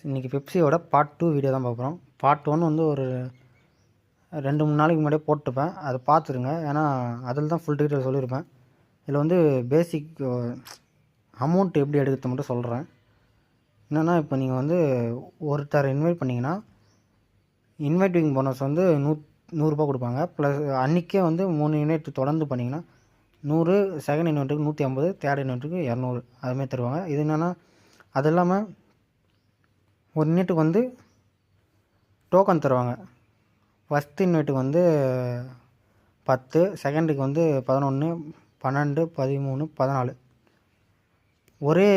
இன்றைக்கி பெப்சியோட part 2 video தான் பார்க்குறோம். பார்ட் 1 வந்து ஒரு 2-3 நாளைக்கு முன்னாடியே போட்டுப்பேன். அதை பார்த்துருங்க. ஏன்னா அதில் தான் ஃபுல் டீட்டெயில் சொல்லியிருப்பேன். இதில் வந்து பேசிக் அமௌண்ட் எப்படி எடுக்கிறது மட்டும் சொல்கிறேன். என்னென்னா, இப்போ நீங்கள் வந்து ஒருத்தர் இன்வைட் பண்ணிங்கன்னா இன்வைட்டிங் போனஸ் வந்து 100 கொடுப்பாங்க. ப்ளஸ் அன்றைக்கே வந்து 3 யூனிட் தொடர்ந்து பண்ணிங்கன்னா 100, செகண்ட் இன்வெர்ட்டுக்கு 150, தேர்ட் இன்வெர்ட்டுக்கு 200 அதுமாதிரி தருவாங்க. இது என்னென்னா, அது இல்லாமல் ஒரு யூனிட்டுக்கு வந்து டோக்கன் தருவாங்க. ஃபஸ்ட் யூனிட்டுக்கு வந்து 10, செகண்டுக்கு வந்து 11, 12, 13, 14 ஒரே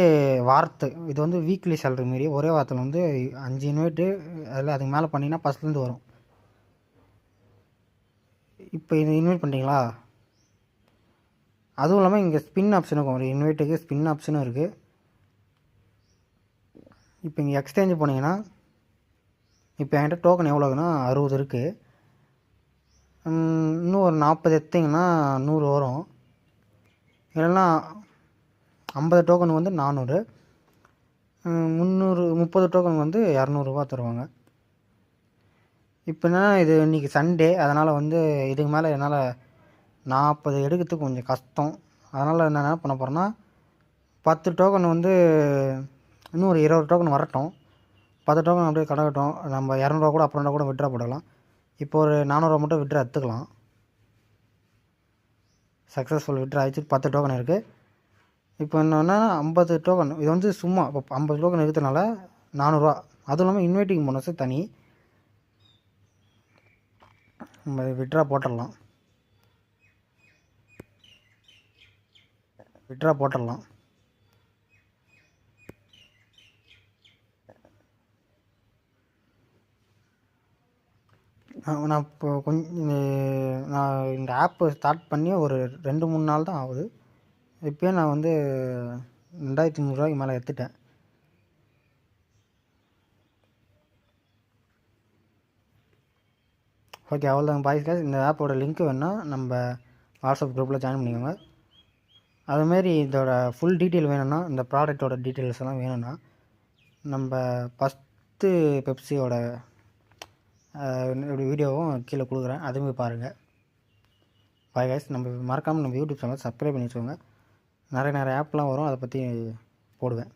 வாரத்து. இது வந்து வீக்லி சேலரி மாரி ஒரே வாரத்தில் வந்து 5 யூனிட்டு அதில் அதுக்கு மேலே பண்ணிங்கன்னா ஃபஸ்ட்லேருந்து வரும். இப்போ இது இன்வைட் பண்ணிட்டீங்களா, அதுவும் இல்லாமல் இங்கே ஸ்பின் ஆப்ஷன் இருக்கும். ஒரு இன்வைட்டுக்கு ஸ்பின் ஆப்ஷனும் இருக்குது. இப்போ இங்கே எக்ஸ்சேஞ்சு போனீங்கன்னா, இப்போ என்கிட்ட டோக்கன் எவ்வளோக்குன்னா 60 இருக்குது. இன்னும் ஒரு 40 எடுத்திங்கன்னா 100 வரும். இல்லைன்னா 50 டோக்கன் வந்து 400, 30 டோக்கன் வந்து 200 தருவாங்க. இப்போ என்னென்னா, இது இன்றைக்கி சண்டே, அதனால் வந்து இதுக்கு மேலே என்னால் 40 எடுக்கிறதுக்கு கொஞ்சம் கஷ்டம். அதனால் நான் என்ன பண்ண போகிறேன்னா, 10 டோக்கன் வந்து இன்னும் ஒரு 20 டோக்கன் வரட்டும். 10 டோக்கன் அப்படியே கிடக்கட்டும். நம்ம 200 கூட அப்புறம் கூட விட்ரா போடலாம். இப்போ ஒரு 400 மட்டும் விட்ரா எடுத்துக்கலாம். சக்ஸஸ்ஃபுல் விட்ரா ஆகிடுச்சு. 10 டோக்கன் இருக்குது. இப்போ என்னென்னா 50 டோக்கன், இது வந்து சும்மா இப்போ 50 டோக்கன் இருக்கிறதுனால 400. அதுவும் இல்லாமல் இன்வைட்டிங் போனஸ் தனி. நம்ம விட்ரா போட்டுடலாம். நான் இப்போ நான் இந்த ஆப்பு ஸ்டார்ட் பண்ணி ஒரு 2-3 நாள் தான் ஆகுது. இப்போயே நான் வந்து 2300 மேலே எடுத்துட்டேன். ஓகே, அவ்வளோதாங்க பாய்ஸ். இந்த ஆப்போட லிங்க் வேணால் நம்ம வாட்ஸ்அப் குரூப்பில் ஜாயின் பண்ணிக்கோங்க. அதுமாரி இதோட ஃபுல் டீட்டெயில் வேணும்னா, இந்த ப்ராடக்டோட டீட்டெயில்ஸ் எல்லாம் வேணும்னா, நம்ம ஃபஸ்ட்டு பெப்சியோட வீடியோவும் கீழே கொடுக்குறேன், அதுவும் பாருங்கள். Bye guys. நம்ம மறக்காமல் நம்ம யூடியூப் சேனல் சப்ஸ்கிரைப் பண்ணி வச்சுக்கோங்க. நிறைய ஆப்லாம் வரும், அதை பற்றி போடுவேன்.